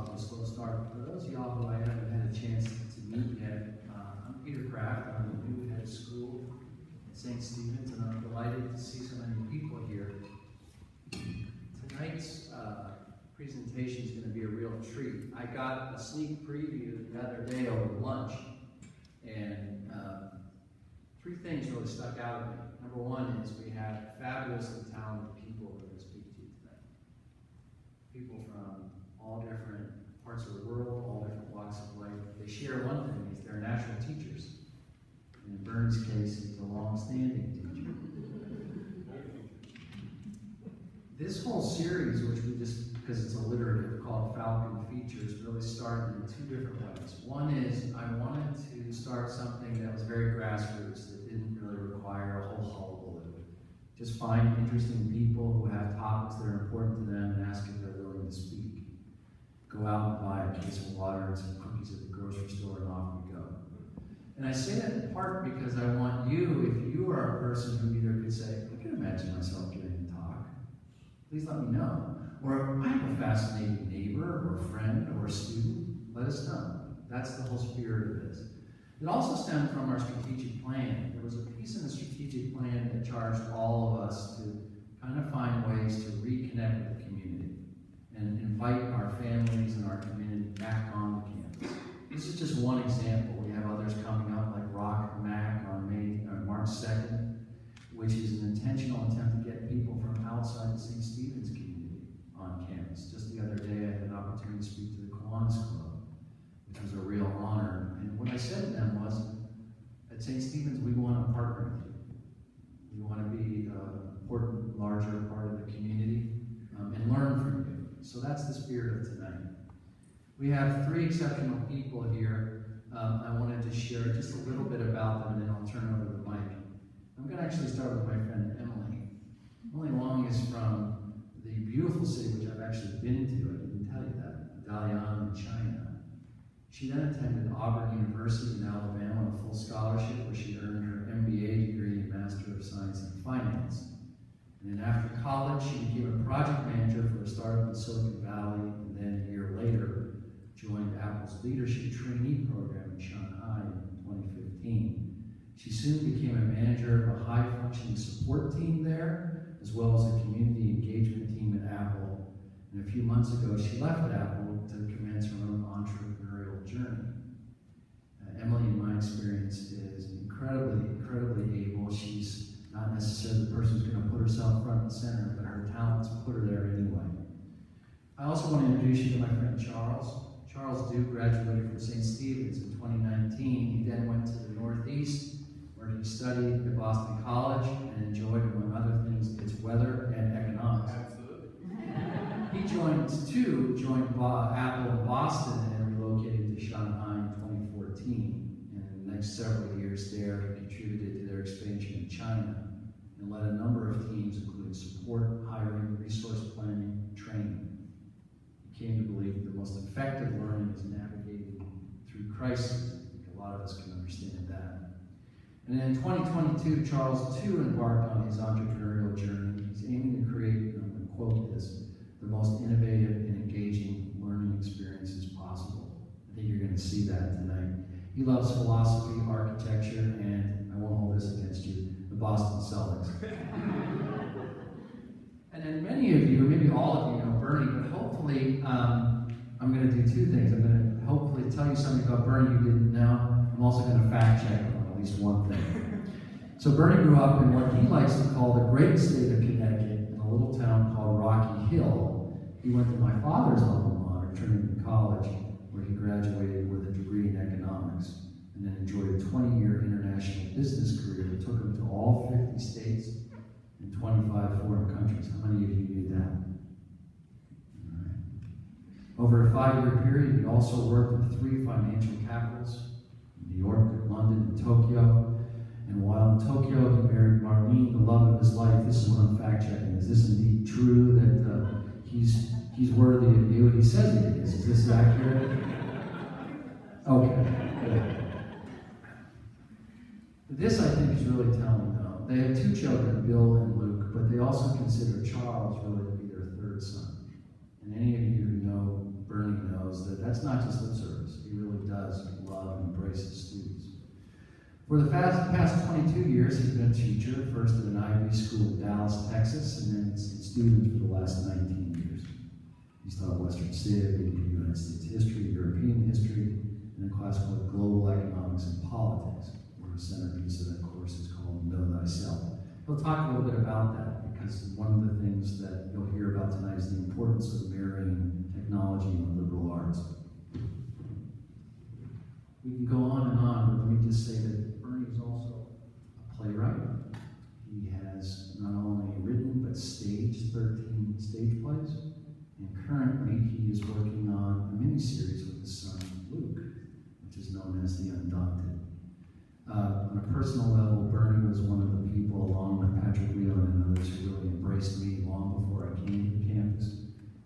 off to a slow start. For those of y'all who I haven't had a chance to meet yet, I'm Peter Kraft. I'm the new head of school at St. Stephen's, and I'm delighted to see so many people here. Tonight's presentation is going to be a real treat. I got a sneak preview the other day over lunch, and three things really stuck out at me. Number one is we have fabulously talented people who are going to speak to you tonight. People from all different parts of the world, all different walks of life. They share one thing, is they're natural teachers. And in Bernie's case, he's a long-standing teacher. This whole series, which we just, because it's alliterative, called Falcon Features, really started in two different ways. One is I wanted to start something that was very grassroots, that didn't really require a whole hullabaloo. Just find interesting people who have topics that are important to them and ask if they're willing to speak. Go out and buy a case of water and some cookies at the grocery store, and off we go. And I say that in part because I want you, if you are a person who either could say, I can imagine myself giving a talk, please let me know. Or I have a fascinating neighbor or friend or student, let us know. That's the whole spirit of this. It also stemmed from our strategic plan. There was a piece in the strategic plan that charged all of us to kind of find ways to reconnect with the community and invite our families and our community back on the campus. This is just one example. We have others coming up like Rock Mac on March 2nd, which is an intentional attempt to get people from outside the St. Stephen's community on campus. Just the other day, I had an opportunity to speak to the Kiwanis Club, which was a real honor. And what I said to them was, at St. Stephen's, we want to partner with you. We want to be an important, larger part of the community and learn from you. So that's the spirit of tonight. We have three exceptional people here. I wanted to share just a little bit about them, and then I'll turn over the mic. I'm going to actually start with my friend Emily. Emily Long is from the beautiful city, which I've actually been to. I didn't tell you that, Dalian in China. She then attended Auburn University in Alabama on a full scholarship, where she earned her MBA degree and Master of Science in Finance. And then after college, she became a project manager for a startup in Silicon Valley, and then a year later, joined Apple's leadership trainee program in Shanghai in 2015. She soon became a manager of a high-functioning support team there, as well as a community engagement team at Apple. And a few months ago, she left Apple to commence her own entrepreneurial journey. Emily, in my experience, is incredibly able. She's not necessarily the person who's going to put herself front and center, but her talents put her there anyway. I also want to introduce you to my friend Charles. Charles Duke graduated from St. Stephen's in 2019. He then went to the Northeast, where he studied at Boston College and enjoyed, among other things, its weather and economics. Absolutely. He joined Apple in Boston and then relocated to Shanghai in 2014. And in the next several years there, he contributed to their expansion in China and led a number of teams, including support, hiring, resource planning, training. He came to believe that the most effective learning is navigating through crisis. I think a lot of us can understand that. And in 2022, Charles too embarked on his entrepreneurial journey. He's aiming to create, and I'm going to quote this, the most innovative and engaging learning experiences possible. I think you're going to see that tonight. He loves philosophy, architecture, and I won't hold this against you, the Boston Celtics. And then many of you, or maybe all of you, know Bernie, but hopefully I'm going to do two things. I'm going to hopefully tell you something about Bernie you didn't know. I'm also going to fact check on at least one thing. So Bernie grew up in what he likes to call the great state of Connecticut, in a little town called Rocky Hill. He went to my father's alma mater, Trinity College, where he graduated with a degree in economics, and then enjoyed a 20-year international business career that took him to all 50 states and 25 foreign countries. How many of you knew that? All right. Over a 5-year period, he also worked with 3 financial capitals, New York, London, and Tokyo. And while in Tokyo, he married Marlene, the love of his life. This is what I'm fact-checking. Is this indeed true that he's worthy of you? He says he is. Is this accurate? Okay, good. This, I think, is really telling, though. They have 2 children, Bill and Luke, but they also consider Charles really to be their 3rd son. And any of you who know Bernie knows that's not just lip service. He really does love and embrace his students. For the past 22 years, he's been a teacher, first at an Ivy school in Dallas, Texas, and then in students for the last 19 years. He's taught Western Civ, United States history, European history, and a class called Global Economics and Politics, where a centerpiece of that course is called Know Thyself. He'll talk a little bit about that, because one of the things that you'll hear about tonight is the importance of marrying technology and the liberal arts. We can go on, but let me just say that Bernie is also a playwright. He has not only written, but staged 13 stage plays. And currently, he is working on a miniseries with his son, Luke, which is known as The Undaunted. On a personal level, Bernie was one of the people, along with Patrick Whelan and others, who really embraced me long before I came to the campus.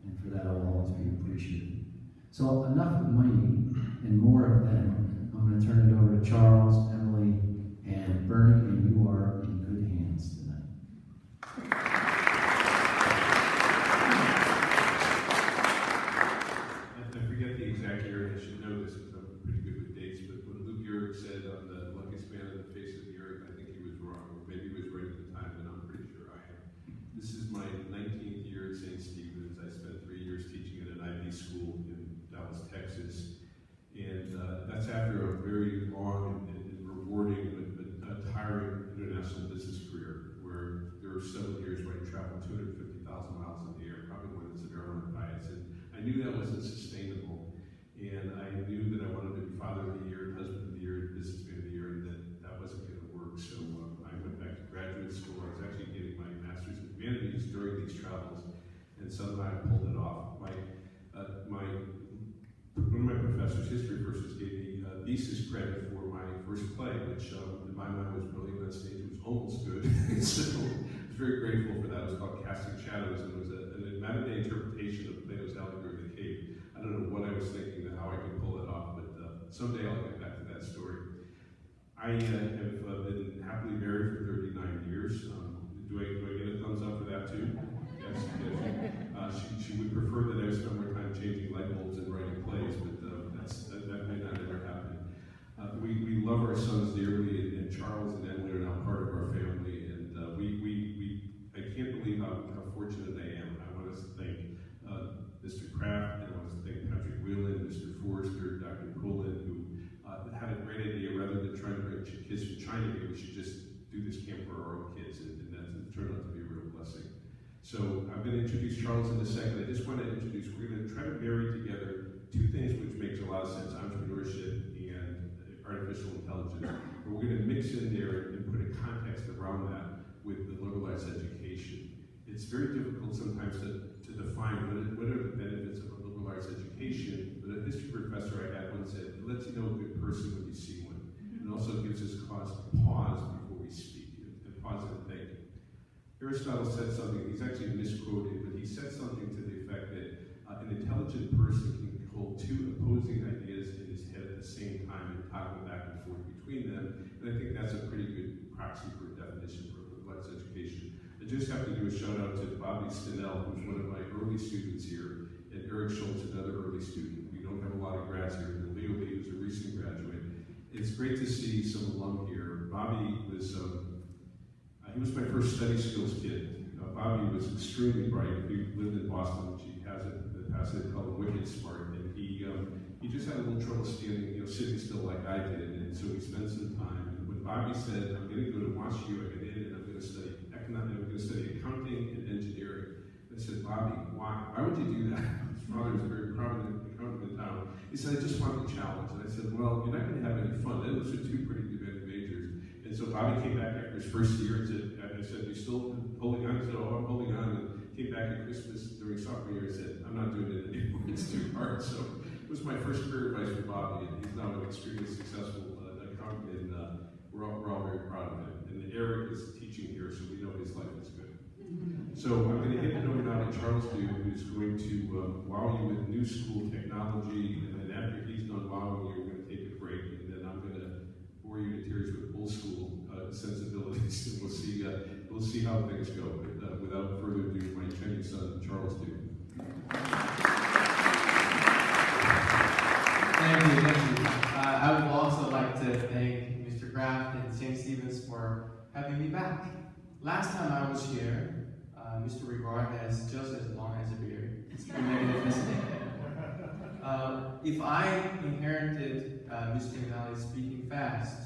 And for that, I will always be appreciative. So enough of me and more of them. I'm going to turn it over to Charles, Emily, and Bernie, and you are in good hands tonight. I forget the exact year, I should know this because I'm pretty good with dates, but when Luke Gehrig said on the luckiest man on the face of the earth, I think he was wrong, or maybe he was right at the time, but I'm pretty sure I am. This is my 19th year at St. Stephen's. I spent 3 years teaching at an Ivy school in Dallas, Texas. And that's after a very long and rewarding but tiring international business career, where there were several years where I traveled 250,000 miles in the air, probably more than some airline pilots. And I knew that wasn't sustainable. And I knew that I wanted to be father of the year, husband of the year, businessman of the year, and that wasn't going to work. So I went back to graduate school. I was actually getting my master's in humanities during these travels, and somehow I pulled it off. One of my professors, history professors, gave me thesis credit for my first play, which in my mind was brilliant on stage. It was almost good. So I was very grateful for that. It was called Casting Shadows, and it was a matter-of-day interpretation of Plato's Allegory of the Cave. I don't know what I was thinking and how I could pull it off, but someday I'll get back to that story. I have been happily married for 39 years. Do I get a thumbs up for that too? Yes. She would prefer that I spend more time changing light bulbs and writing plays, but that may not ever happen. We love our sons dearly, and Charles and Emily are now part of our family, and I can't believe how fortunate I am. I want to thank Mr. Kraft, and I want to thank Patrick Whelan, Mr. Forrester, Dr. Pullen, who had a great idea. Rather than trying to bring kids from China here, we should just do this camp for our own kids, and that turned out to be a real blessing. So I'm going to introduce Charles in a second. I just want to introduce, we're going to try to marry together two things which makes a lot of sense, entrepreneurship and artificial intelligence. But we're going to mix in there and put a context around that with the liberal arts education. It's very difficult sometimes to define what are the benefits of a liberal arts education, but a history professor I had once said, it lets you know a good person when you see one. And also gives us cause to pause before we speak, and pause and think. Aristotle said something, he's actually misquoted, but he said something to the effect that an intelligent person can hold two opposing ideas in his head at the same time and toggle back and forth between them. And I think that's a pretty good proxy for a definition for liberal arts education. I just have to do a shout out to Bobby Stinnell, who's one of my early students here, and Eric Schultz, another early student. We don't have a lot of grads here, and Leo Lee, who's a recent graduate. It's great to see some alum here. Bobby was he was my first study skills kid. Bobby was extremely bright. He lived in Boston, which he has the passage called wicked smart, and he just had a little trouble sitting still like I did, and so he spent some time. And when Bobby said, "I'm going to go to WashU," I got in and I'm going to study economics, I'm going to study accounting and engineering. I said, "Bobby, why? Why would you do that?" His father was a very prominent accountant in town. He said, "I just want the challenge." And I said, "Well, you're not going to have any fun. Those are two pretty demanding majors." And so Bobby came back after his first year and I said, "You still holding on?" He said, "Oh, I'm holding on." And came back at Christmas during sophomore year and said, "I'm not doing it anymore. It's too hard." So it was my first career advice for Bobby, and he's now an extremely successful accountant, and we're all very proud of him. And Eric is teaching here, so we know his life is good. So I'm going to hand it over now to Charles Duke, who's going to wow you with new school technology, and then after he's done wowing you, we're going to take a break, and then I'm going to bore you to tears with old school sensibilities, and we'll see how things go. But without further ado, my Chinese son, Charles Duke. Thank you, thank you. I would also like to thank Mr. Kraft and St. Stephen's for having me back. Last time I was here, Mr. Rivard has just as long as a beard. It's pretty magnificent. If I inherited Mr. Yanelli speaking fast,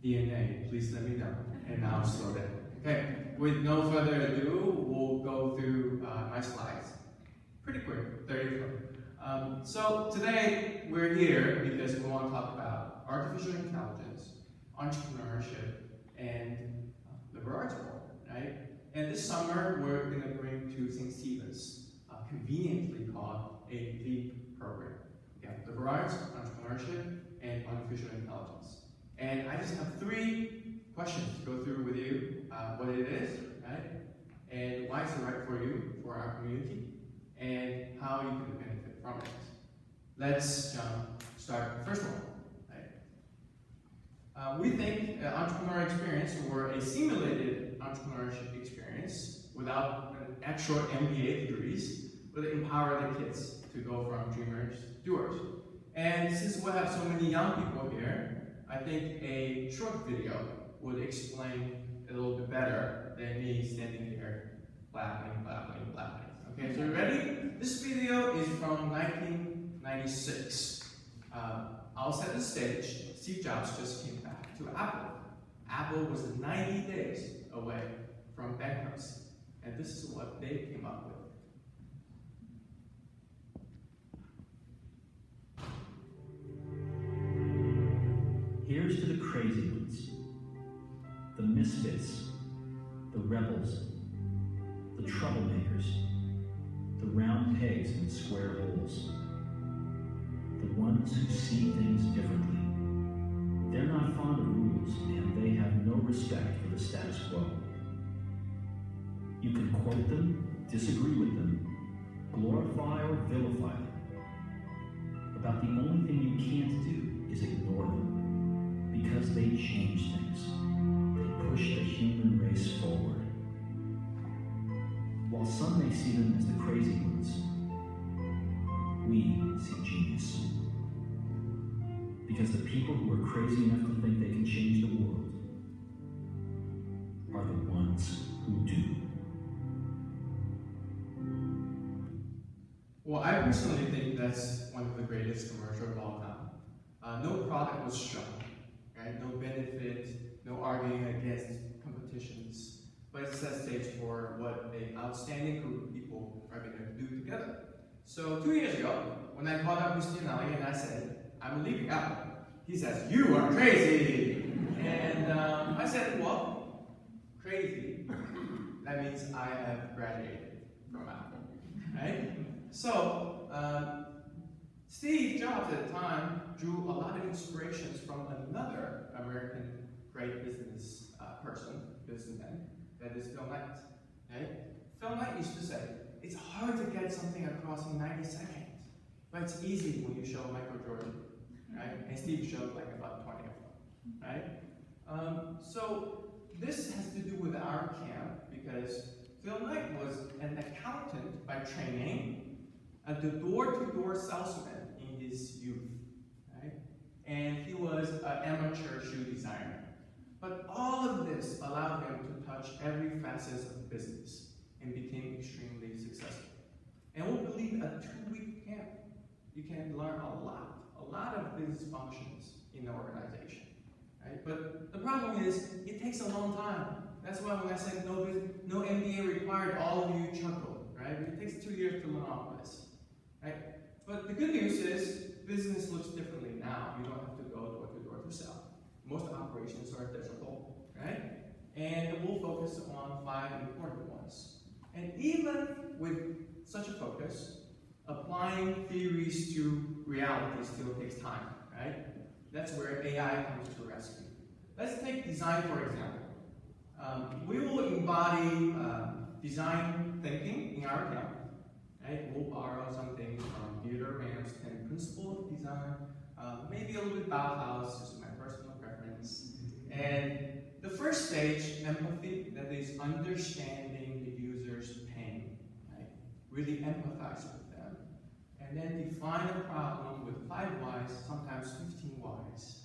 DNA, please let me know, and I'll slow down. Okay, with no further ado, we'll go through my slides. Pretty quick, 30 So today we're here because we want to talk about artificial intelligence, entrepreneurship, and liberal arts world, right? And this summer we're going to bring to St. Stephen's, conveniently called a LEAP program. Yeah, liberal arts, entrepreneurship, and artificial intelligence. And I just have 3 questions to go through with you. What it is, right? And why it's right for you, for our community, and how you can benefit from it. Let's start the first one. Right? We think an entrepreneurial experience or a simulated entrepreneurship experience without an actual MBA degrees would empower the kids to go from dreamers to doers. And since we have so many young people here, I think a short video would explain it a little bit better than me standing here blabbing. Okay, so you ready? This video is from 1996. I'll set the stage. Steve Jobs just came back to Apple. Apple was 90 days away from bankruptcy. And this is what they came up with. Here's to the crazy ones, the misfits, the rebels, the troublemakers, the round pegs in square holes, the ones who see things differently. They're not fond of rules, and they have no respect for the status quo. You can quote them, disagree with them, glorify or vilify them. About the only thing you can't do is ignore them. Because they change things. They push the human race forward. While some may see them as the crazy ones, we see genius. Because the people who are crazy enough to think they can change the world are the ones who do. Well, I personally think that's one of the greatest commercials of all time. No product was shown. Right? No benefit, no arguing against competitions, but it sets stage for what an outstanding group of people are going to do together. So 2 years ago, when I called up Mr. Yanelli and I said, I'm leaving Apple, he says, you are crazy! And I said, well, crazy, that means I have graduated from Apple, right? So, Steve Jobs at the time drew a lot of inspirations from another American great businessman, that is Phil Knight. Right? Phil Knight used to say, it's hard to get something across in 90 seconds, but it's easy when you show Michael Jordan, right? And Steve showed like about 20 of them, right? So this has to do with our camp because Phil Knight was an accountant by training, the door-to-door salesman in his youth, right? And he was an amateur shoe designer. But all of this allowed him to touch every facet of business and became extremely successful. And we believe a 2-week camp, you can learn a lot of business functions in the organization, right? But the problem is, it takes a long time. That's why when I said no MBA required, all of you chuckled, right? It takes 2 years to learn all of this. Right? But the good news is, business looks differently now. You don't have to go door to door to sell. Most operations are digital, right? And we'll focus on 5 important ones. And even with such a focus, applying theories to reality still takes time, right? That's where AI comes to rescue. Let's take design, for example. We will embody design thinking in our camp. Right? We'll borrow some things from Theodore Ramp's 10 Principles of Design, maybe a little bit Bauhaus, just my personal preference. And the first stage, empathy, that is understanding the user's pain, right? Really empathize with them. And then define a problem with 5 whys, sometimes 15 whys.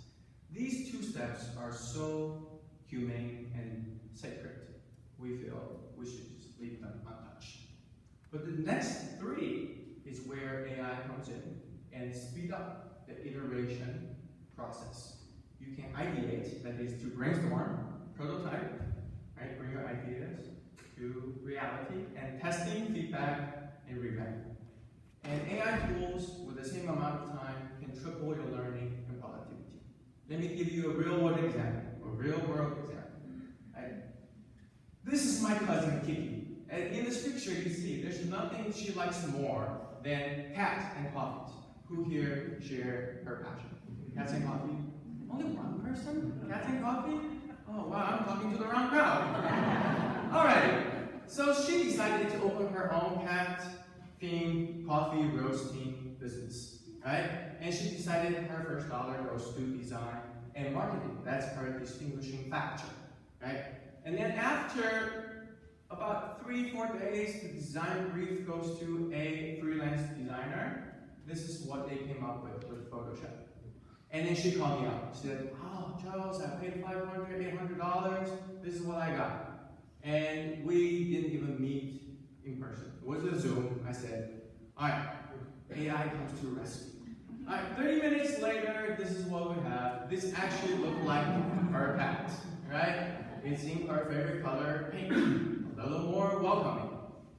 These 2 steps are so humane and sacred, we feel we should just leave them untouched. But the next 3 is where AI comes in and speed up the iteration process. You can ideate, that is to brainstorm, prototype, right? Bring your ideas to reality, and testing, feedback, and revamp. And AI tools with the same amount of time can triple your learning and productivity. Let me give you a real-world example, Right? This is my cousin Kiki. And in this picture you see, there's nothing she likes more than cats and coffee. Who here share her passion? Cats and coffee? Only one person? Cats and coffee? Oh wow, I'm talking to the wrong crowd. Alright, so she decided to open her own cat-themed coffee roasting business, right? And she decided her first dollar goes to design and marketing. That's her distinguishing factor, right? And then after about 3-4 days, the design brief goes to a freelance designer. This is what they came up with Photoshop. And then she called me up. She said, oh, Charles, I paid $500, $800. This is what I got. And we didn't even meet in person. It was a Zoom. I said, all right, AI comes to rescue. All right, 30 minutes later, this is what we have. This actually looked like our pet, right? It's in our favorite color, pink, a little more welcoming.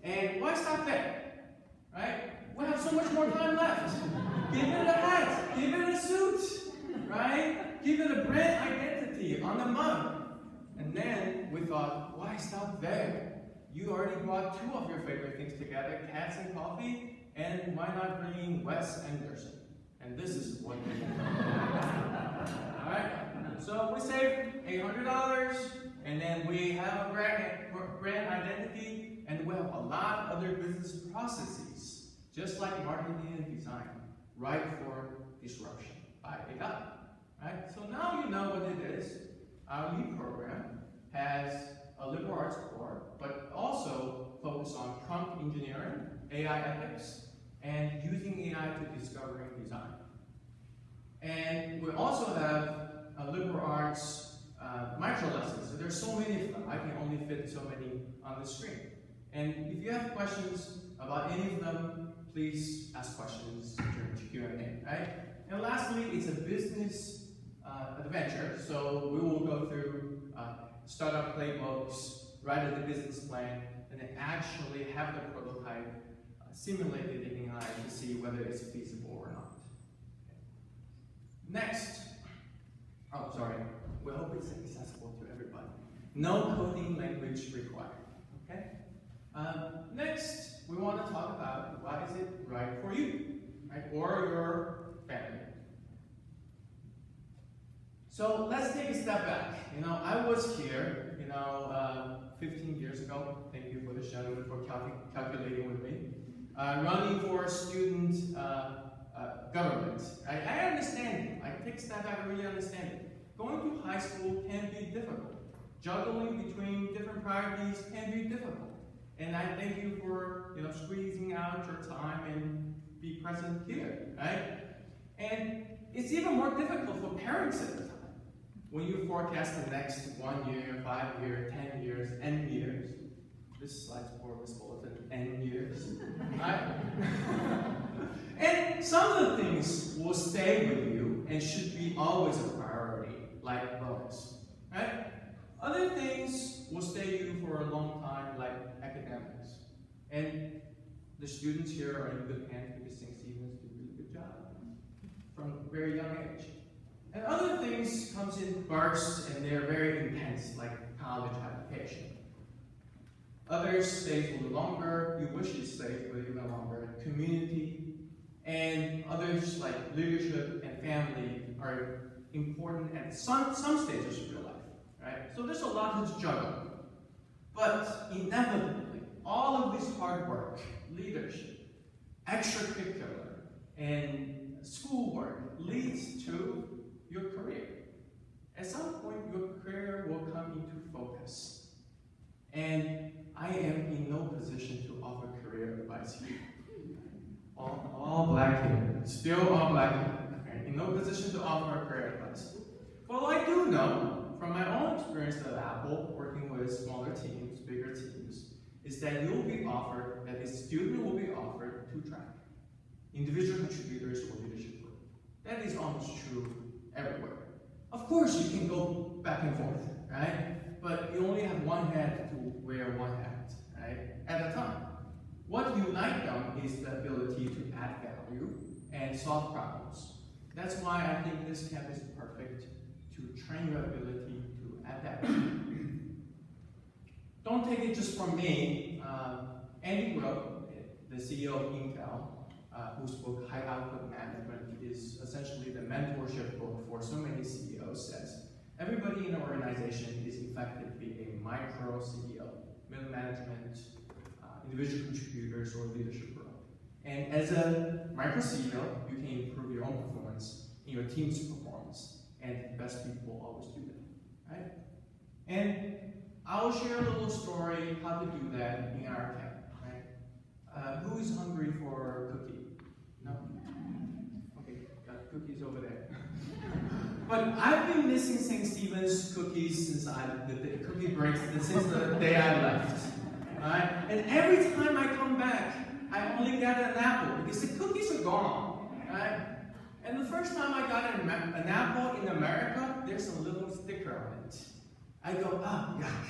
And why stop there, right? We have so much more time left. Give it a hat, give it a suit, right? Give it a brand identity on the mug. And then we thought, why stop there? You already brought 2 of your favorite things together, cats and coffee, and why not bring in Wes Anderson? And this is what we did. Alright? So we saved $800, and then we have a brand identity, and we have a lot of other business processes, just like marketing and design, ripe for disruption by AI. Right? So now you know what it is. Our lead program has a liberal arts core, but also focus on prompt engineering, AI ethics, and using AI to discovering design. And we also have a liberal arts micro lessons. So there's so many of them. I can only fit so many on the screen. And if you have questions about any of them, please ask questions during Q&A, right? And lastly, it's a business adventure. So we will go through startup playbooks, write the business plan, and then actually have the prototype simulated in AI to see whether it's feasible or not. Next, we hope it's accessible to everybody. No coding language required, okay? Next, we want to talk about why is it right for you, right? Or your family. So let's take a step back. I was here, 15 years ago. Thank you for the gentleman for calculating with me. Running for student government. I understand it. I take a step back and really understand it. Going to high school can be difficult. Juggling between different priorities can be difficult. And I thank you for squeezing out your time and be present here, right? And it's even more difficult for parents at the time. When you forecast the next 1 year, 5 years, 10 years, N years. This slide's for Miss Bulletin, N years, right? And some of the things will stay with you and should be always a priority, like bonus, right? Other things will stay with you for a long time, like academics. And the students here are in good hands because St. Stephen's did a really good job from a very young age. And other things comes in bursts and they're very intense, like college application. Others stays a little longer, you wish it stayed for even longer. Community, and others like leadership and family are important at some stages of your life, right? So there's a lot to juggle. But inevitably, all of this hard work, leadership, extracurricular, and schoolwork leads to your career. At some point, your career will come into focus. And I am in no position to offer career advice here. All black here. Still all black here. am no position to offer career advice. But what I do know, from my own experience at Apple, working with smaller teams, bigger teams, is that you'll be offered, that a student will be offered two track. Individual contributors or leadership group. That is almost true everywhere. Of course, you can go back and forth, right? But you only have one head to wear one hat, right? At a time. What unites them is the ability to add value and solve problems. That's why I think this camp is perfect to train your ability to add value. Don't take it just from me. Andy Grove, the CEO of Intel, whose book High Output Management is essentially the mentorship book for so many CEOs, says everybody in an organization is effectively a micro CEO, middle management, individual contributors, or leadership role. And as a micro CEO, you can improve your own performance and your team's performance, and the best people always do that, right? And I'll share a little story how to do that in our camp, right? Who is hungry for a cookie? No? Okay, got cookies over there. But I've been missing St. Stephen's cookies since the cookie breaks, since the day I left. Right? And every time I come back, I only get an apple because the cookies are gone. Right? And the first time I got an apple in America, there's a little sticker on it. I go, oh, yuck.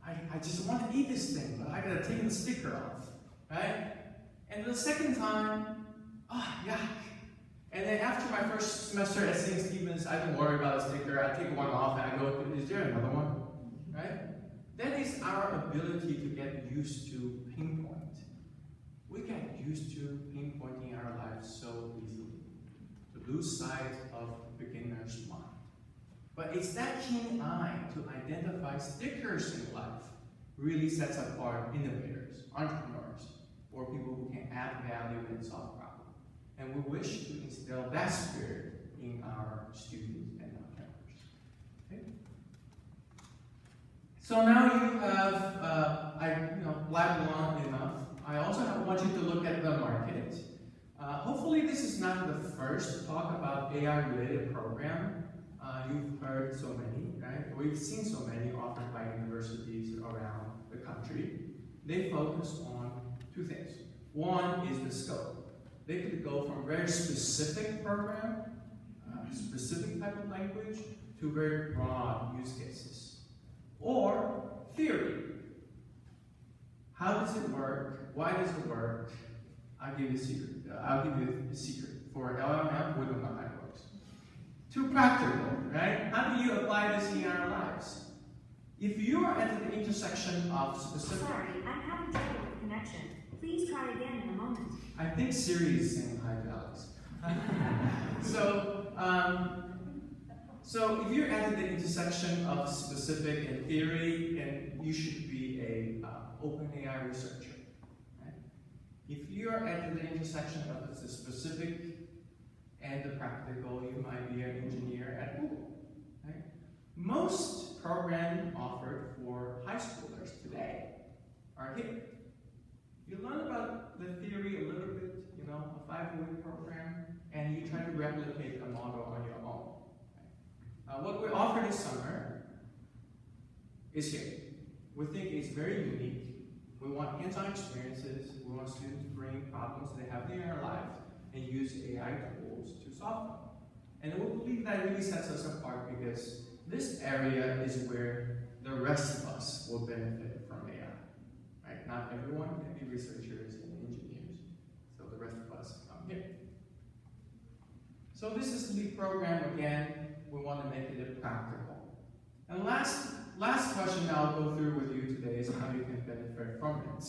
I just want to eat this thing, but I gotta take the sticker off. Right? And the second time, oh, yuck. And then after my first semester at St. Stephen's, I don't worry about the sticker. I take one off and I go, is there another one? Right? That is our ability to get used to pinpoint. We get used to pinpointing our lives so easily, to lose sight of beginner's mind. But it's that keen eye to identify stickers in life really sets apart innovators, entrepreneurs, or people who can add value and solve problems. And we wish to instill that spirit in our students and our campers. Okay? So now you have, blabbed on enough. I also want you to look at the market. Hopefully this is not the first talk about AI-related program. You've heard so many, right? We've seen so many offered by universities around the country. They focus on two things. One is the scope. They could go from very specific program, specific type of language, to very broad use cases. Or theory. How does it work? Why does it work? I'll give you a secret. For LLM, we don't know how it works. To practical, right? How do you apply this in our lives? If you are at the intersection of specific... Sorry, I'm having trouble with connection. Please try again in a moment. I think Siri is saying hi to Alex. So if you're at the intersection of specific and theory, and you should be a open AI researcher. Right? If you're at the intersection of the specific and the practical, you might be an engineer at Google. Right? Most programming offered for high schoolers today are here. You learn about the theory a little bit, a 5-week program, and you try to replicate the model on your own. What we offer this summer is here. We think it's very unique. We want hands-on experiences. We want students to bring problems they have in their life and use AI tools to solve them. And we believe that really sets us apart because this area is where the rest of us will benefit from AI. Right? Not everyone can be researchers and engineers, so the rest of us come here. So this is the program again. We want to make it practical. And last question I'll go through with you today is how you can benefit from it.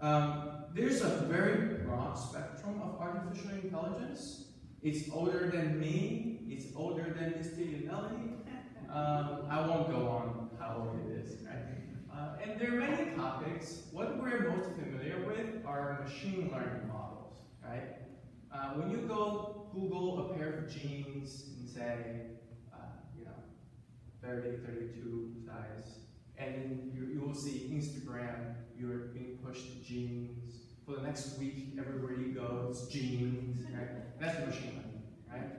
Okay. There's a very broad spectrum of artificial intelligence. It's older than me. It's older than Mr. Yanelli. I won't go on how old it is. Right? And there are many topics. What we're most familiar with are machine learning models. Right? When you go Google a pair of jeans and say, 30, 32 size, and then you will see Instagram, you're being pushed jeans. For the next week, everywhere you go, it's jeans. Right? That's machine learning, right?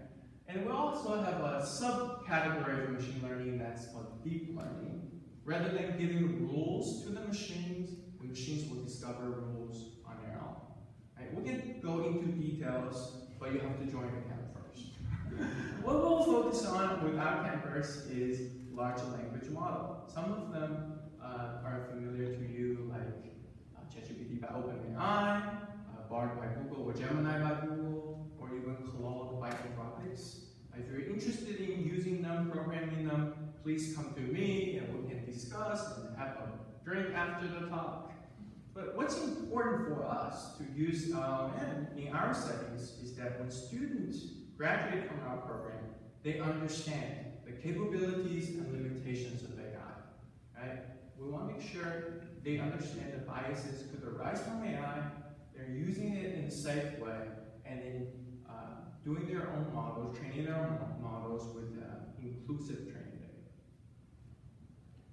And we also have a subcategory of machine learning that's called deep learning. Rather than giving rules to the machines will discover rules on their own. Right? We can go into details, but you have to join the camp first. What we'll focus on with our campers is large language model. Some of them are familiar to you, like ChatGPT by OpenAI, Bard by Google, or Gemini by Google, or even Claude by Anthropics. If you're interested in using them, programming them, please come to me and we can discuss and have a drink after the talk. But what's important for us to use LLM in our settings is that when students graduate from our program, they understand the capabilities and limitations of AI. Right? We want to make sure they understand the biases could arise from AI, they're using it in a safe way, and then doing their own models, training their own models with inclusive training data.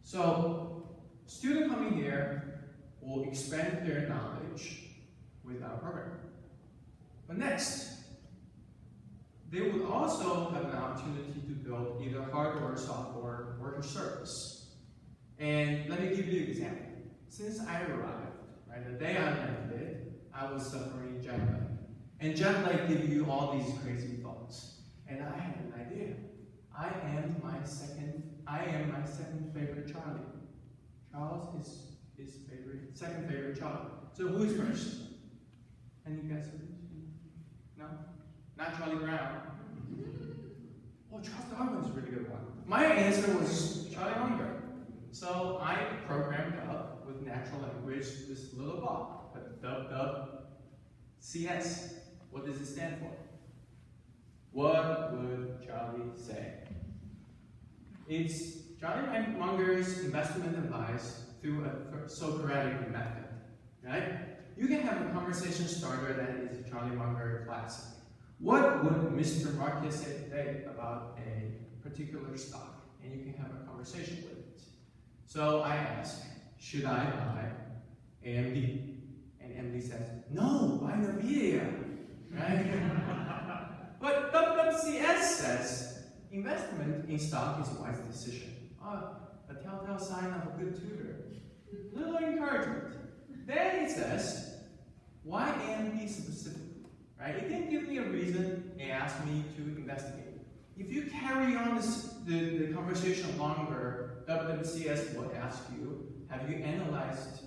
So, student coming here will expand their knowledge with our program. But next, they would also have an opportunity to build either hardware, software, or a service. And let me give you an example. Since I arrived, right, the day I landed, I was suffering jet lag. And jet lag gives you all these crazy thoughts. And I had an idea. I am my second favorite Charlie. Charles is his second favorite Charlie. So who's first? Any guesses? No? Not Charlie Brown. Oh, Charles Darwin is a really good one. My answer was Charlie Munger. So I programmed up with natural language this little bot, SSES. What does it stand for? What would Charlie say? It's Charlie Munger's investment advice through a Socratic method, right? You can have a conversation starter that is a Charlie Munger classic. What would Mr. Marquez say today about a particular stock? And you can have a conversation with it. So I ask, should I buy AMD? And Emily says, no, buy NVIDIA, right? But SSES says, investment in stock is a wise decision. A telltale sign of a good tutor. Little encouragement. Then it says, why AMD specifically? Right? It didn't give me a reason, it asked me to investigate. If you carry on the conversation longer, SSES will ask you, have you analyzed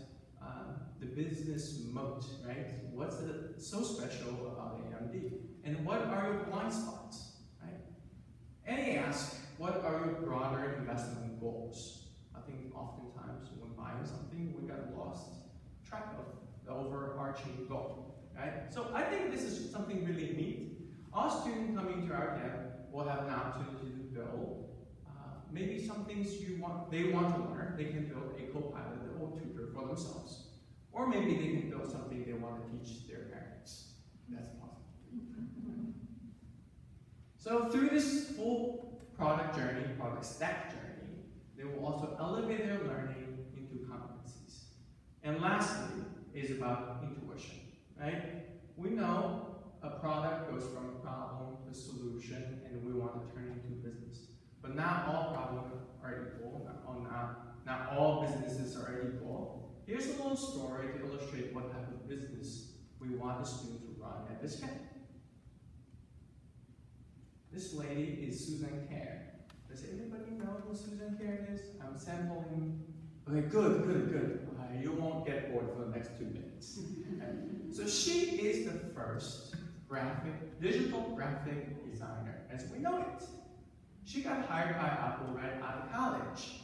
the business moat, right? What's so special about AMD? And what are your blind spots, right? And he asks, what are your broader investment goals? I think oftentimes when buying something, we got lost track of the overarching goal, right? So I think this is something really neat. All students coming to our camp will have an opportunity to build maybe some things they want to learn. They can build a co-pilot or tutor for themselves. Or maybe they can build something they want to teach their parents. That's possible. So through this full product stack journey, they will also elevate their learning into competencies. And lastly is about intuition, right? We know a product goes from a problem to solution, and we want to turn it into business. But not all problems are equal, not all businesses are equal. Here's a little story to illustrate what type of business we want the student to run at this camp. This lady is Susan Cairn. Does anybody know who Susan Cairn is? I'm sampling. Okay, good. You won't get bored for the next 2 minutes. Okay. So she is the first digital graphic designer as we know it. She got hired by Apple right out of college.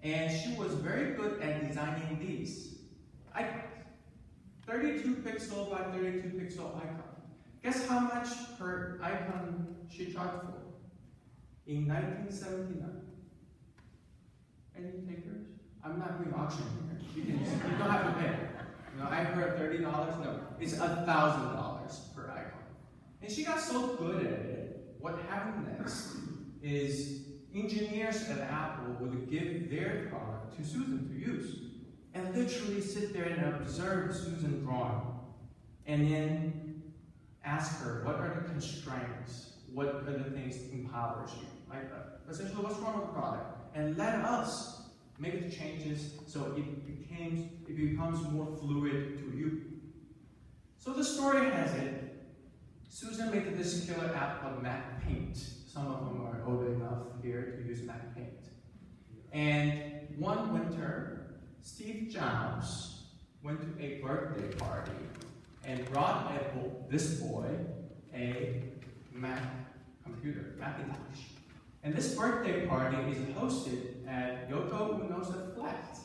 And she was very good at designing these icons. 32 pixel by 32 pixel icon. Guess how much per icon she charged for? In 1979. Any takers? I'm not doing auction here. You don't have to pay. I heard $30. No, it's $1,000 per icon. And she got so good at it, what happened next is engineers at Apple would give their product to Susan to use and literally sit there and observe Susan drawing. And then ask her, what are the constraints? What are the things that empowers you? Right? Essentially, what's wrong with the product? And let us make the changes so it becomes more fluid to you. So the story has it, Susan made this killer app called Mac Paint. Some of them are old enough here to use Mac Paint. And one winter, Steve Jobs went to a birthday party and brought this boy a Mac computer, Macintosh. And this birthday party is hosted at Yoko Uno's flat.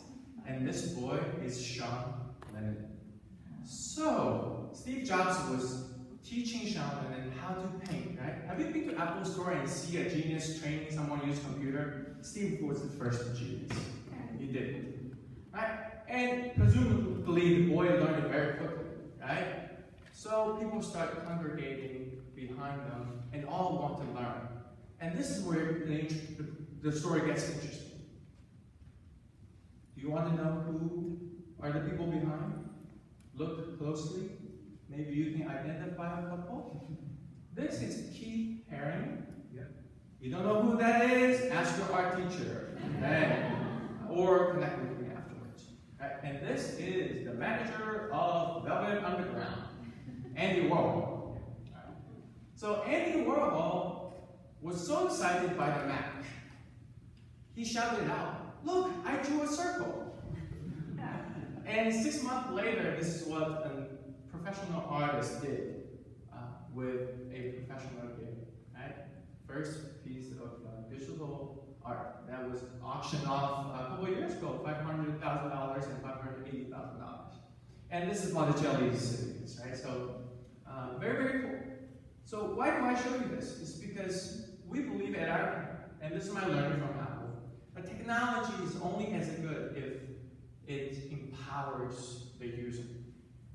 And this boy is Sean Lennon. So, Steve Jobs was teaching Sean Lennon how to paint, right? Have you been to Apple Store and see a genius training someone use computer? Steve was the first genius. He did it, right? And presumably the boy learned it very quickly, right? So people start congregating behind them and all want to learn. And this is where the story gets interesting. Do you want to know who are the people behind? Look closely. Maybe you can identify a couple. This is Keith Haring. Yep. You don't know who that is? Ask your art teacher. Right? Or connect with me afterwards. Right? And this is the manager of Velvet Underground, Andy Warhol. So Andy Warhol was so excited by the Mac, he shouted out, "Look, I drew a circle." And 6 months later, this is what a professional artist did with a professional game, right? First piece of digital art that was auctioned off a couple of years ago, $500,000 and $580,000. And this is Botticelli's cities, right? So very, very cool. So why do I show you this? It's because we believe at our camp, and this is my learning from Apple, that technology is only as good if it empowers the user.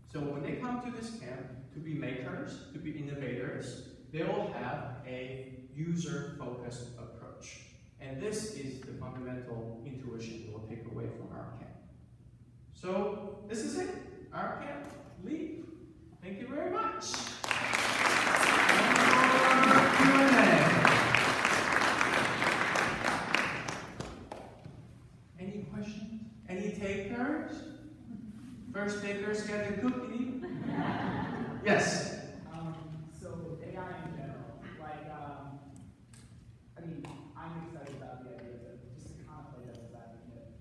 So when they come to this camp to be makers, to be innovators, they will have a user-focused approach. And this is the fundamental intuition we'll take away from our camp. So this is it. Our camp, leave. Thank you very much. Any questions? Any takers? First takers get a cookie? Yes. So AI in general, like, I mean, I'm excited about the idea of just to kind of play devil's advocate.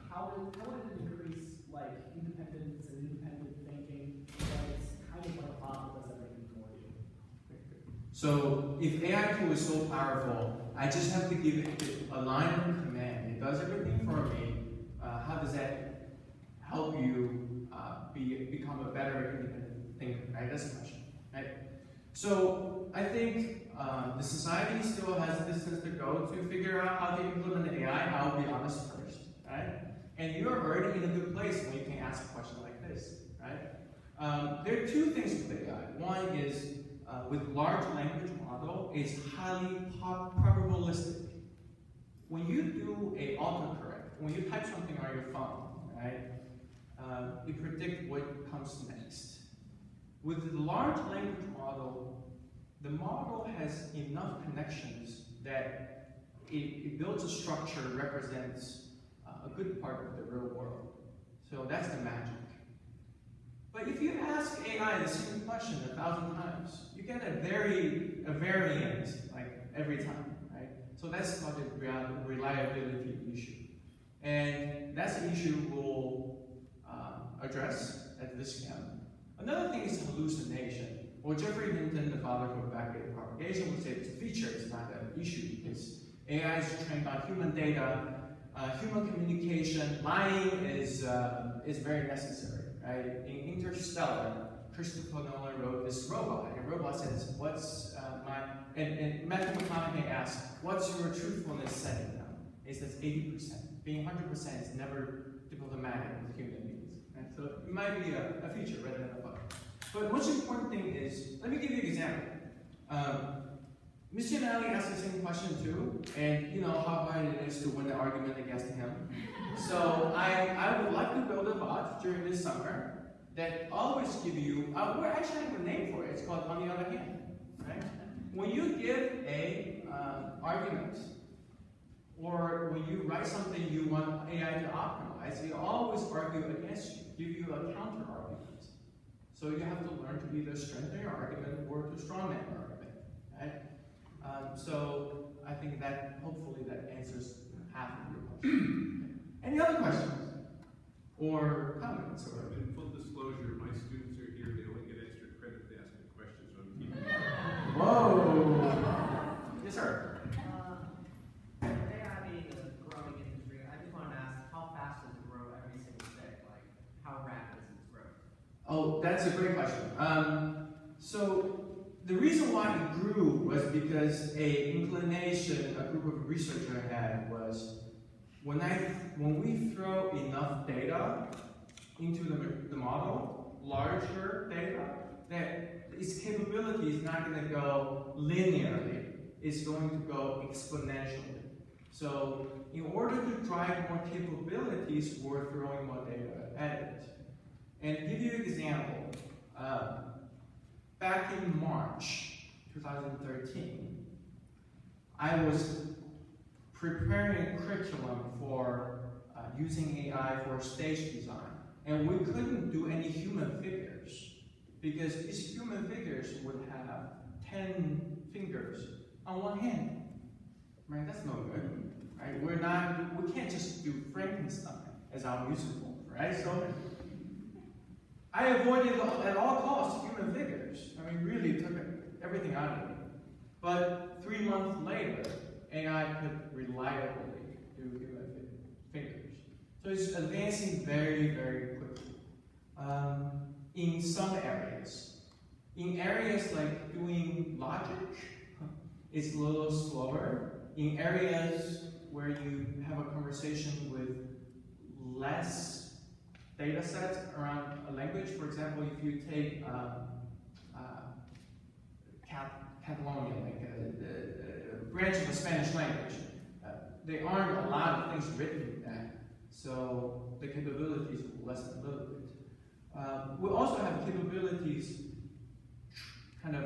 How would it increase like independence and independent thinking? That it's kind of like a bot that does everything for you. So if AI tool is so powerful, I just have to give it a line of command. It does everything for me. How does that help you become a better independent thinker? Right? That's the question. Right? So I think the society still has a distance to go to figure out how to implement AI. I'll be honest first, right? And you're already in a good place when you can ask a question like this, right? There are two things with AI. One is with large language model, it's highly probabilistic. When you do a autocorrect, when you type something on your phone, right, it predicts what comes next. With the large language model, the model has enough connections that it builds a structure that represents a good part of the real world. So that's the magic. But if you ask AI the same question 1,000 times, you get a variant like every time, right? So that's called a reliability issue. And that's the issue we'll address at this camp. Another thing is hallucination. Well, Jeffrey Hinton, the father of backdated propagation, would say it's a feature, it's not an issue, because AI is trained on human data, human communication. Lying is very necessary, right? In Interstellar, Christopher Nolan wrote this robot, and the robot says, and Matthew McConaughey asked, what's your truthfulness setting now? He says 80%. Being 100% is never diplomatic with human beings. Right? So it might be a feature rather than a bug. But the most important thing is, let me give you an example. Mr. Yanelli asked the same question too, and you know how hard it is to win the argument against him. So I would like to build a bot during this summer that always give you, we actually have a name for it, it's called on the other hand, right? When you give a argument, or when you write something you want AI to optimize, it always argue against you, give you a counter argument. So you have to learn to either strengthen your argument or to strongman your argument, right? So I think that hopefully that answers half of your question. Any other questions or comments? Or In full disclosure, my students are here. They only get extra credit if they ask me questions, so I'm keeping. Whoa! Yes, sir. AI being a growing industry, I just want to ask, how fast does it grow every single day? Like, how rapid is its growth? Oh, that's a great question. So the reason why it grew was because a inclination a group of researchers had was when we throw enough data into the model, larger data, that its capability is not going to go linearly. It's going to go exponentially. So in order to drive more capabilities, we're throwing more data at it. And to give you an example, back in March 2013, I was preparing a curriculum for using AI for stage design. And we couldn't do any human figures because these human figures would have 10 fingers on one hand. Right? That's no good. Right? We can't just do Frankenstein as our musical, right? So I avoided at all costs human figures. I mean, really took everything out of it. But 3 months later, AI could reliably do human figures. So it's advancing very, very quickly. In some areas. In areas like doing logic, it's a little slower. In areas where you have a conversation with less data sets around a language, for example, if you take Catalonia, like a branch of the Spanish language, there aren't a lot of things written in that, so the capabilities will lessen a little bit. We also have capabilities kind of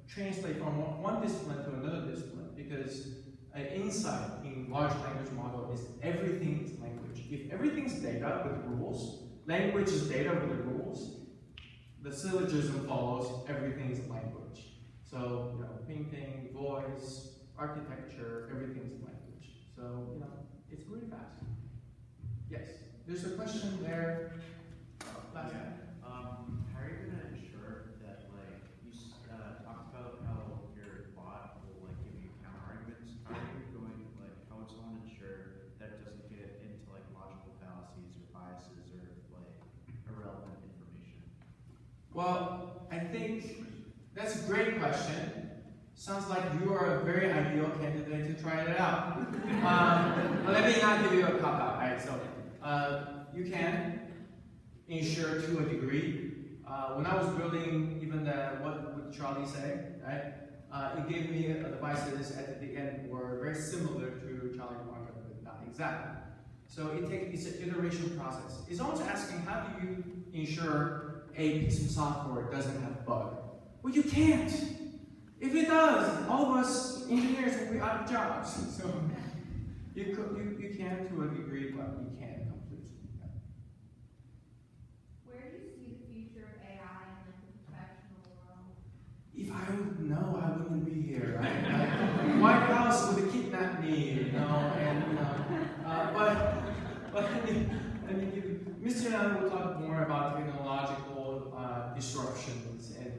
translate from one discipline to another discipline, because an insight in large language model is everything is language. If everything's data with rules, language is data with the rules, the syllogism follows everything is language. So, painting, voice, architecture, everything's language. So, it's really fast. Yes, there's a question there. Last time. How are you going to ensure that, you talked about how your bot will, give you counter arguments. How are you going, how would someone ensure that it doesn't get into, logical fallacies or biases or, irrelevant information? Well, I think that's a great question. Sounds like you are a very ideal candidate to try it out. Let me not give you a cop-out, right? So, you can ensure to a degree. When I was building even what would Charlie say, right? It gave me advices at the end were very similar to Charlie Munger, but not exactly. So it's an iteration process. It's almost asking, how do you ensure a piece of software doesn't have a bug? Well, you can't. If it does, all of us engineers will be out of jobs. So you can to a degree, but you can't completely. Where do you see the future of AI in the professional world? If I would know, I wouldn't be here. Right? White House would kidnap me, but I mean, Mr. Yanelli will talk more about technological disruptions, and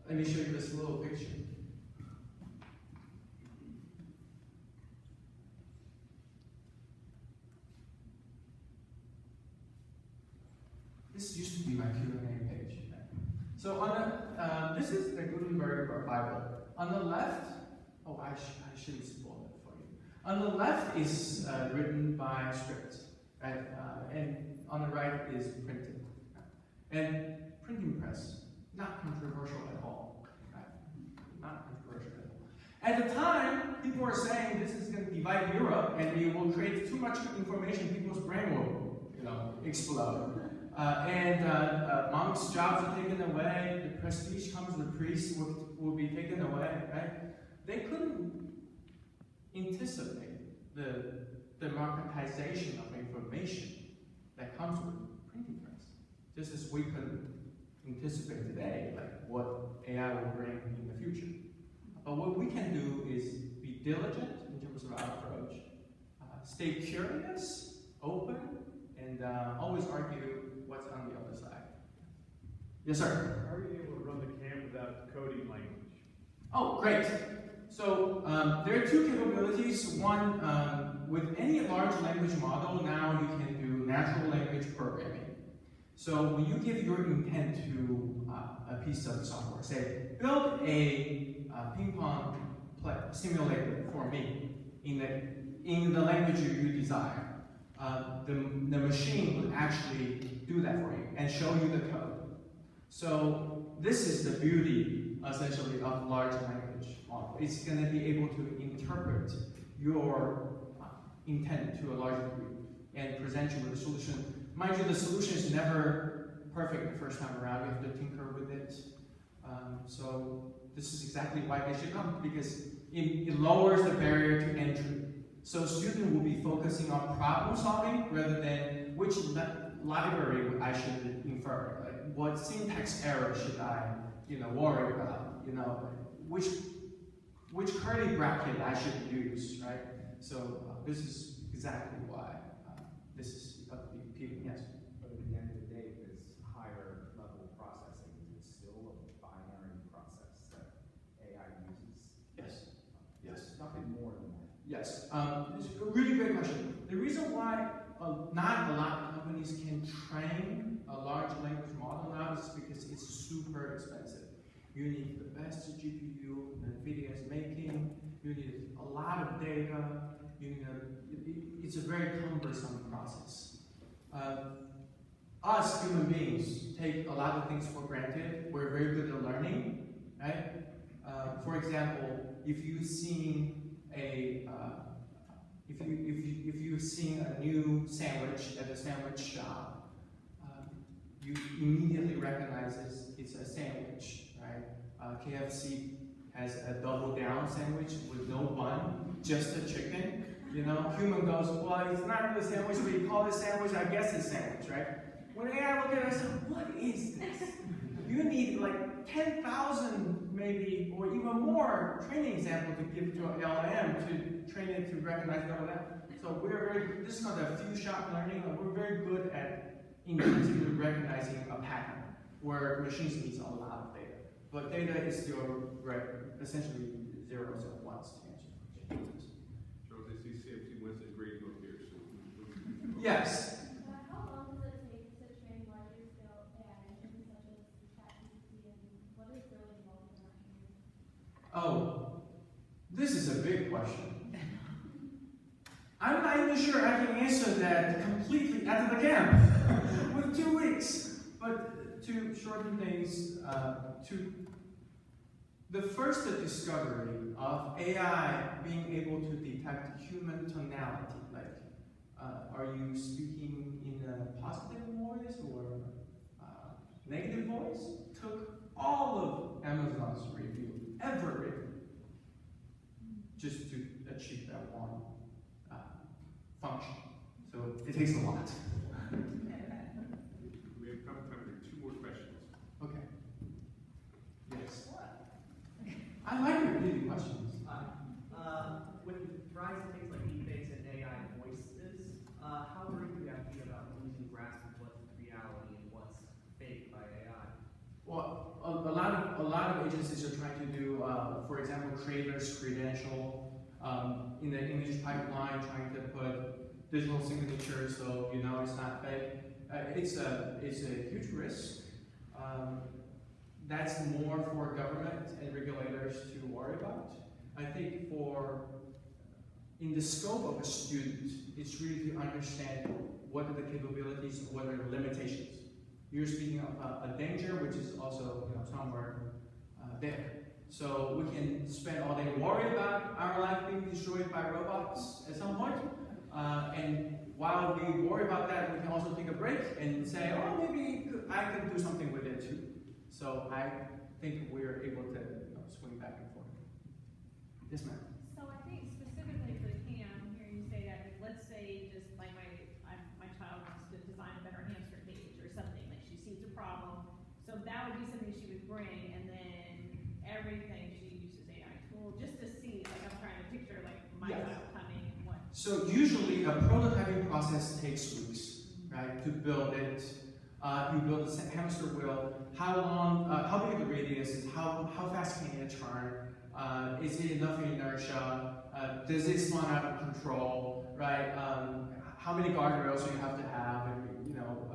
let me show you this little picture. This used to be my Q&A page. So on this is the Gutenberg Bible. On the left, I should spoil it for you. On the left is written by script, right? And on the right is printed. And printing press, not controversial at all, right? Not controversial at all. At the time, people were saying this is going to divide Europe, and it will create too much information. People's brain will, explode. Monks' jobs are taken away, the prestige comes, the priests will be taken away, right? They couldn't anticipate the democratization of information that comes with printing press. Just as we couldn't anticipate today, like what AI will bring in the future. But what we can do is be diligent in terms of our approach, stay curious, open, and always argue what's on the other side. Yes, sir? How are you able to run the cam without coding language? Oh, great. So there are two capabilities. One, with any large language model, now you can do natural language programming. So when you give your intent to a piece of software, say, build a ping pong simulator for me in the language you desire, the machine will actually do that for you and show you the code. So this is the beauty, essentially, of large language model. It's going to be able to interpret your intent to a large degree and present you with a solution. Mind you, the solution is never perfect the first time around. You have to tinker with it. So this is exactly why they should come, because it lowers the barrier to entry. So students will be focusing on problem solving rather than which library I should infer. Like what syntax error should I, worry about? Which curly bracket I should use, right? So this is exactly why this is appealing. Yes. But at the end of the day, this higher level processing is still a binary process that AI uses. Yes. Yes. Nothing more than that. Yes. It's a really great question. The reason why not a lot of companies can train a large language model now is because it's super expensive. You need the best GPU NVIDIA is making. You need a lot of data. It's a very cumbersome process. Us human beings take a lot of things for granted. We're very good at learning, right? For example, if you've seen a new sandwich at a sandwich shop, you immediately recognize it's a sandwich, right? KFC has a double down sandwich with no bun, just a chicken. Human goes, well, it's not really a sandwich, but you call it sandwich, I guess it's sandwich, right? When AI look at it, I said, what is this? You need like 10,000 maybe, or even more training example to give to an LLM to train it to recognize that. So this is not a few shot learning, we're very good at intrinsically recognizing a pattern where machines need a lot of data. But data is still essentially zeros and ones to answer. Charles, I see CFC Wednesday grade book here, so. Yes. How long does it take to train larger scale AI engines such as ChatGPT, and what is really involved in that training? Oh, this is a big question. I'm not even sure I can answer that completely at the camp with 2 weeks. But to shorten things, the first discovery of AI being able to detect human tonality, like are you speaking in a positive voice or negative voice, took all of Amazon's review ever written just to achieve that one function. So it takes a lot. We have time for 2 more questions. Okay. Yes. I like repeating questions. With rising things like deepfakes and AI voices, how worried do we have to be about losing grasp of what's reality and what's fake by AI? Well, a lot of agencies are trying to do, for example, creators credential in the image pipeline, trying to put digital signatures so you know it's not fake. It's a huge risk. That's more for government and regulators to worry about. I think in the scope of a student, it's really to understand what are the capabilities, what are the limitations. You're speaking of a danger, which is also somewhere there. So we can spend all day worrying about our life being destroyed by robots at some point, and while we worry about that, we can also take a break and say, oh, maybe I can do something with it too. So I think we're able to swing back and forth. Yes, ma'am. So I think specifically for Cam, hearing you say that, like, let's say just like my child wants to design a better hamster cage or something, like she sees a problem. So that would be something she would bring, and then everything she uses AI tool just to see, like I'm trying to picture like my Yes. child coming and what. So usually a prototyping process takes weeks, right, to build it. You build a hamster wheel. How long? How big the radius is? How fast can it turn? Is it enough inertia? Does it spun out of control? Right? How many guardrails do you have to have? And, you know,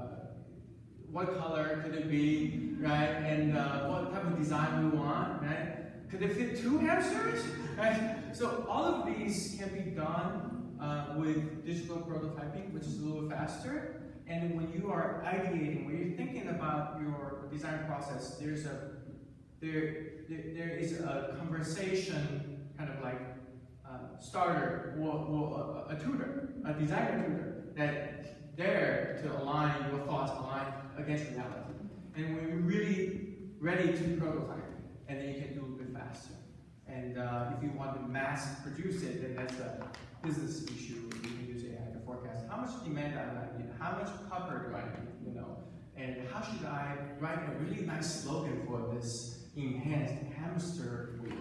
what color could it be? Right? And what type of design we want? Right? Could it fit 2 hamsters? Right? So all of these can be done with digital prototyping, which is a little faster. And when you are ideating, when you're thinking about your design process, there is a conversation, kind of like starter, or a tutor, a designer tutor, that there to align your thoughts, align against reality. And when you're really ready to prototype, and then you can do a little bit faster. And if you want to mass produce it, then that's a business issue. You can use AI to forecast how much demand do I need, how much copper do I need, you know, and how should I write a really nice slogan for this enhanced hamster wheel.